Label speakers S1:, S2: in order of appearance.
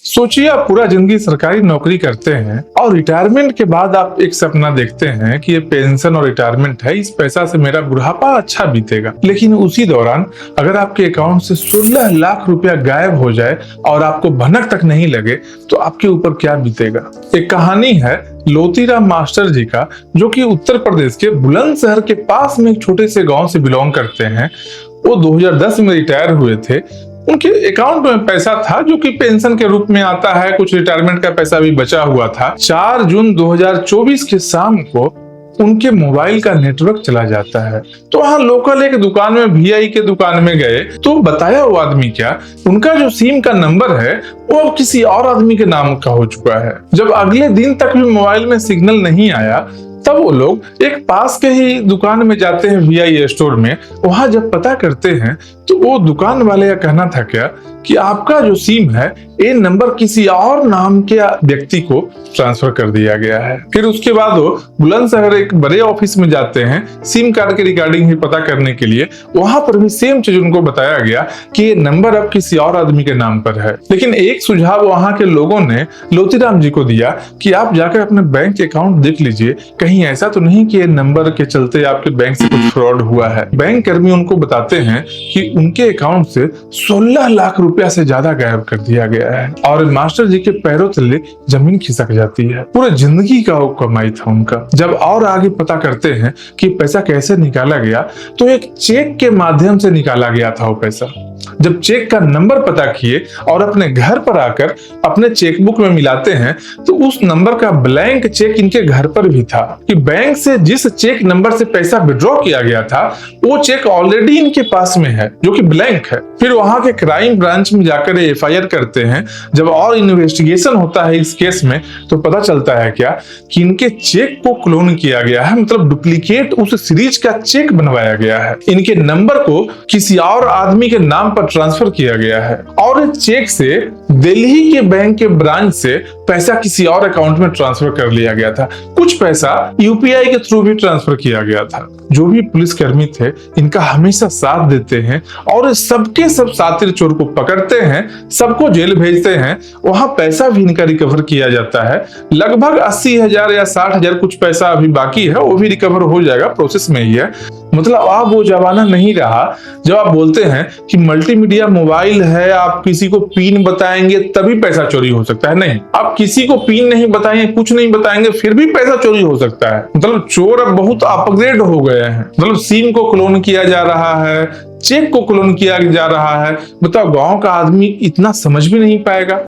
S1: सोचिए आप पूरा जिंदगी सरकारी नौकरी करते हैं और रिटायरमेंट के बाद आप एक सपना देखते हैं कि ये पेंशन और रिटायरमेंट है, इस पैसा से मेरा बुढ़ापा अच्छा बीतेगा। लेकिन उसी दौरान अगर आपके अकाउंट से 16 लाख रुपया गायब हो जाए और आपको भनक तक नहीं लगे तो आपके ऊपर क्या बीतेगा। एक कहानी है लोतीराम मास्टर जी का, जो कि उत्तर प्रदेश के बुलंदशहर के पास में एक छोटे से गांव से बिलोंग करते हैं। वो 2010 में रिटायर हुए थे। उनके अकाउंट में पैसा था जो कि पेंशन के रूप में आता है, कुछ रिटायरमेंट का पैसा भी बचा हुआ था। 4 जून 2024 के शाम को उनके मोबाइल का नेटवर्क चला जाता है। तो वहां लोकल एक दुकान में, वीआई के दुकान में गए तो बताया वो आदमी क्या, उनका जो सिम का नंबर है वो किसी और आदमी के नाम का हो चुका है। जब अगले दिन तक भी मोबाइल में सिग्नल नहीं आया तब वो लोग एक पास के ही दुकान में जाते हैं, वीआई स्टोर में। वहां जब पता करते हैं तो वो दुकान वाले का कहना था क्या कि आपका जो सिम है ये नंबर किसी और नाम के व्यक्ति को ट्रांसफर कर दिया गया है। फिर उसके बाद वो बुलंदशहर एक बड़े ऑफिस में जाते हैं सिम कार्ड के रिगार्डिंग ही पता करने के लिए। वहां पर भी सेम चीज उनको बताया गया कि ये नंबर अब किसी और आदमी के नाम पर है। लेकिन एक सुझाव वहां के लोगों ने लोतीराम जी को दिया कि आप जाकर अपने बैंक अकाउंट देख लीजिए, कहीं ऐसा तो नहीं कि ये नंबर के चलते आपके बैंक से कुछ फ्रॉड हुआ है। बैंक कर्मी उनको बताते हैं कि उनके अकाउंट से 16 लाख रुपया से ज्यादा गायब कर दिया गया है और मास्टर जी के पैरों तले जमीन खिसक जाती है। पूरे जिंदगी का वो कमाई था उनका। जब और आगे पता करते हैं कि पैसा कैसे निकाला गया तो एक चेक के माध्यम से निकाला गया था वो पैसा। जब चेक का नंबर पता किए और अपने घर पर आकर अपने चेकबुक में मिलाते हैं तो उस नंबर का ब्लैंक चेक इनके घर पर भी था कि बैंक से जिस चेक नंबर से पैसा विड्रॉ किया गया था वो चेक ऑलरेडी इनके पास में है, जो कि ब्लैंक है। फिर वहां के क्राइम ब्रांच में जाकर एफआईआर करते हैं। जब और इन्वेस्टिगेशन होता है इस केस में तो पता चलता है क्या कि इनके चेक को क्लोन किया गया है, मतलब डुप्लीकेट उस सीरीज का चेक बनवाया गया है। इनके नंबर को किसी और आदमी के नाम पर ट्रांसफर किया गया है और इस चेक से दिल्ली के बैंक के ब्रांच से पैसा किसी और अकाउंट में ट्रांसफर कर लिया गया था। कुछ पैसा यूपीआई के थ्रू भी ट्रांसफर किया गया था। जो भी पुलिसकर्मी थे इनका हमेशा साथ देते हैं और सबके सब सातिर चोर को पकड़ते हैं, सबको जेल भेजते हैं। वहां पैसा भी इनका रिकवर किया जाता है। लगभग 80,000 या 60,000 कुछ पैसा अभी बाकी है, वो भी रिकवर हो जाएगा, प्रोसेस में ही है। मतलब अब वो जमाना नहीं रहा जब आप बोलते हैं कि मल्टीमीडिया मोबाइल है, आप किसी को पिन बताएंगे तभी पैसा चोरी हो सकता है। नहीं, आप किसी को पिन नहीं बताएंगे, कुछ नहीं बताएंगे, फिर भी पैसा चोरी हो सकता है। मतलब चोर अब बहुत अपग्रेड हो गए हैं। मतलब सिम को क्लोन किया जा रहा है, चेक को क्लोन किया जा रहा है। बताओ, गांव का आदमी इतना समझ भी नहीं पाएगा।